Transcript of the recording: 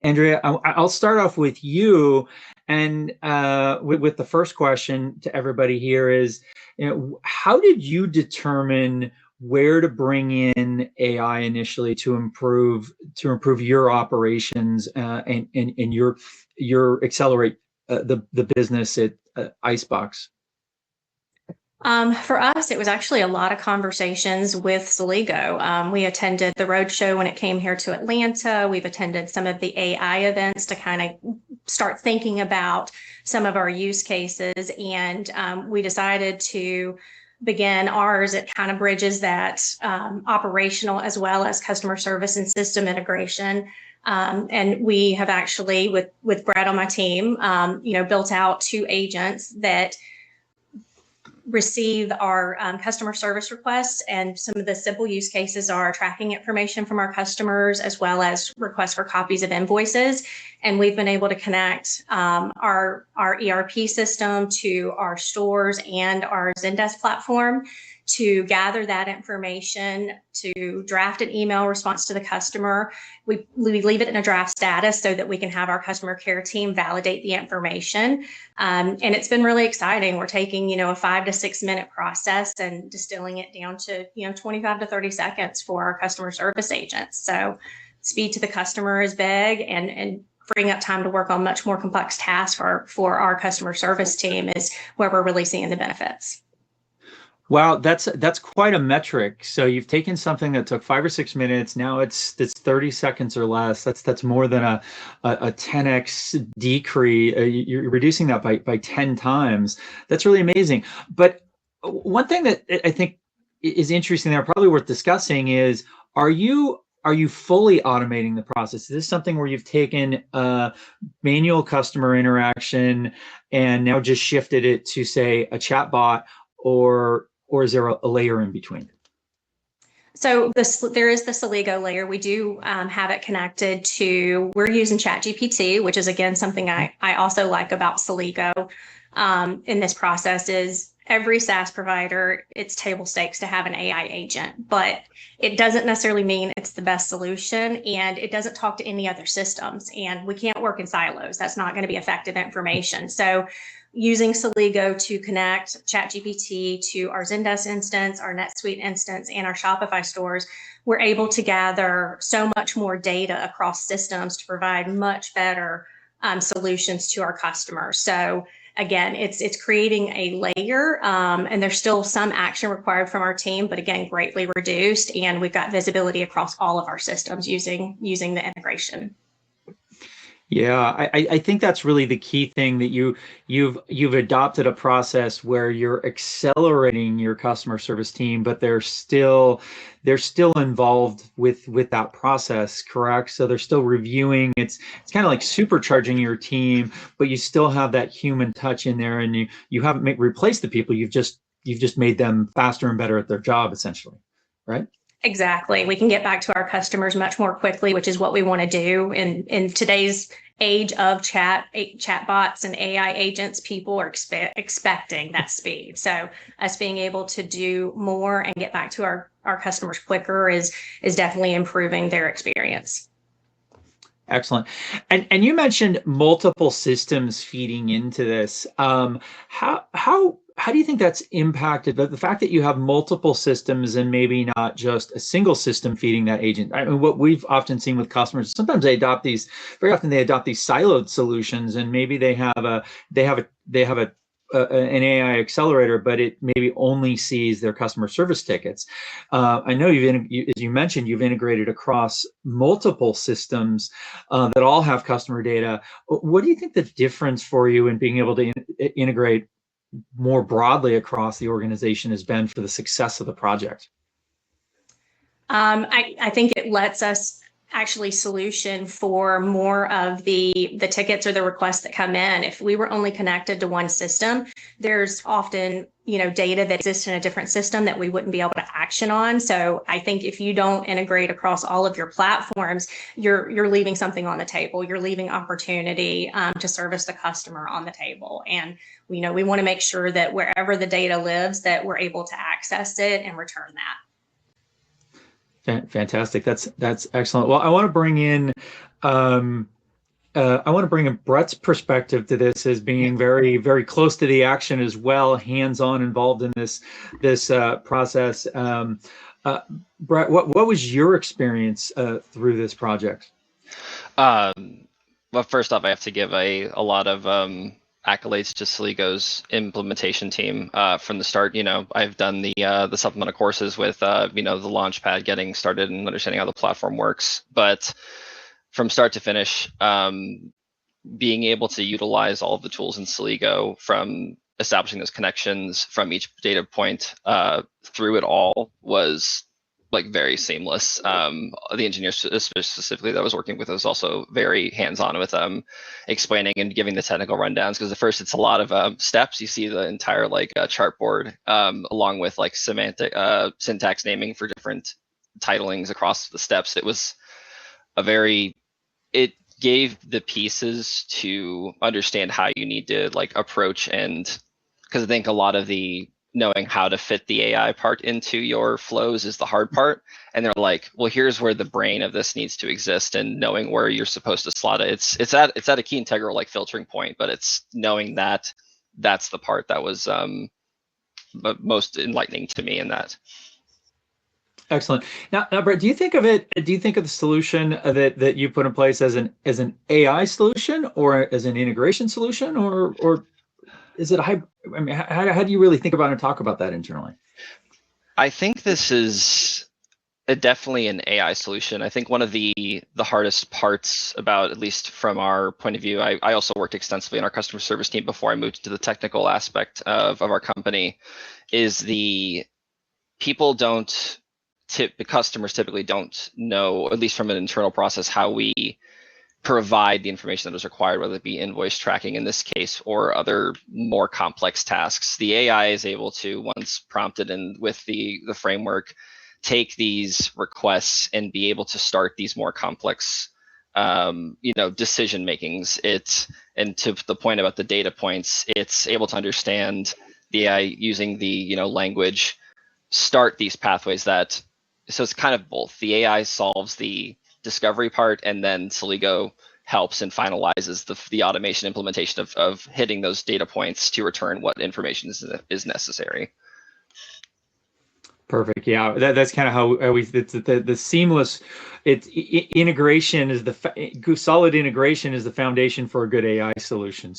Andrea, I'll start off with you, and with the first question to everybody here is, how did you determine where to bring in AI initially to improve your operations, and your accelerate the business at Icebox? For us, it was actually a lot of conversations with Celigo. We attended the roadshow when it came here to Atlanta. We've attended some of the AI events to kind of start thinking about some of our use cases. And we decided to begin ours. It kind of bridges that operational as well as customer service and system integration. And we have actually, with Brett on my team, built out 2 agents that receive our customer service requests, and some of the simple use cases are tracking information from our customers as well as requests for copies of invoices. And we've been able to connect our ERP system to our stores and our Zendesk platform to gather that information, to draft an email response to the customer. We leave it in a draft status so that we can have our customer care team validate the information. And it's been really exciting. We're taking, a 5 to 6 minute process and distilling it down to, 25 to 30 seconds for our customer service agents. So speed to the customer is big, and freeing up time to work on much more complex tasks for our customer service team is where we're really seeing the benefits. Wow, that's quite a metric. So you've taken something that took 5 or 6 minutes. Now it's 30 seconds or less. That's more than a 10x decrease. You're reducing that by 10 times. That's really amazing. But one thing that I think is interesting there, probably worth discussing, is are you fully automating the process? Is this something where you've taken manual customer interaction and now just shifted it to, say, a chatbot, or is there a layer in between? So there is the Celigo layer. We do have it connected to, we're using ChatGPT, which is, again, something I also like about Celigo in this process is every SaaS provider, it's table stakes to have an AI agent, but it doesn't necessarily mean it's the best solution, and it doesn't talk to any other systems, and we can't work in silos. That's not going to be effective information. So using Celigo to connect ChatGPT to our Zendesk instance, our NetSuite instance, and our Shopify stores, we're able to gather so much more data across systems to provide much better solutions to our customers. So again, it's creating a layer, and there's still some action required from our team, but again, greatly reduced, and we've got visibility across all of our systems using the integration. Yeah, I think that's really the key thing, that you've adopted a process where you're accelerating your customer service team, but they're still involved with that process, correct? So they're still reviewing. It's kind of like supercharging your team, but you still have that human touch in there, and you haven't replaced the people. You've just made them faster and better at their job, essentially, right? Exactly. We can get back to our customers much more quickly, which is what we want to do. In today's age of chatbots and AI agents, people are expecting that speed. So us being able to do more and get back to our customers quicker is definitely improving their experience. Excellent. And you mentioned multiple systems feeding into this. How do you think that's impacted the fact that you have multiple systems and maybe not just a single system feeding that agent? I mean, what we've often seen with customers, sometimes very often they adopt these siloed solutions, and maybe they have an AI accelerator, but it maybe only sees their customer service tickets. I know as you mentioned, you've integrated across multiple systems that all have customer data. What do you think the difference for you in being able to integrate more broadly across the organization has been for the success of the project? I think it lets us actually solution for more of the tickets or the requests that come in. If we were only connected to one system, there's often data that exists in a different system that we wouldn't be able to action on. So I think if you don't integrate across all of your platforms, you're leaving something on the table. You're leaving opportunity to service the customer on the table. And we want to make sure that wherever the data lives, that we're able to access it and return that. Fantastic. That's excellent. Well, I want to bring in I want to bring in Brett's perspective to this as being very, very close to the action as well, hands-on involved in this process. Uh, Brett, what was your experience through this project? Um, well, first off, I have to give a lot of accolades to Celigo's implementation team from the start. I've done the supplemental courses with the Launchpad, getting started and understanding how the platform works. But from start to finish, being able to utilize all of the tools in Celigo, from establishing those connections from each data point through it all, was like very seamless. The engineer specifically that I was working with was also very hands-on with explaining and giving the technical rundowns, because at first it's a lot of steps. You see the entire chartboard along with like semantic syntax naming for different titlings across the steps. It gave the pieces to understand how you need to like approach, and because I think a lot of the knowing how to fit the AI part into your flows is the hard part. And they're like, well, here's where the brain of this needs to exist, and knowing where you're supposed to slot it. It's at a key integral like filtering point, but it's knowing that that's the part that was most enlightening to me in that. Excellent. Now, Brett, do you think of the solution that you put in place as an AI solution, or as an integration solution, or is it a hybrid? I mean, how do you really think about and talk about that internally? I think this is definitely an AI solution. I think one of the hardest parts about, at least from our point of view, I also worked extensively in our customer service team before I moved to the technical aspect of our company, is the people don't the customers typically don't know, at least from an internal process, how we provide the information that is required, whether it be invoice tracking in this case or other more complex tasks. The AI is able to, once prompted and with the framework, take these requests and be able to start these more complex decision makings. And to the point about the data points, it's able to understand the AI using the language, start these pathways so it's kind of both. The AI solves the discovery part, and then Celigo helps and finalizes the automation implementation of hitting those data points to return what information is necessary. Perfect. Yeah, that's kind of how we. It's the seamless. Integration is solid integration is the foundation for a good AI solution.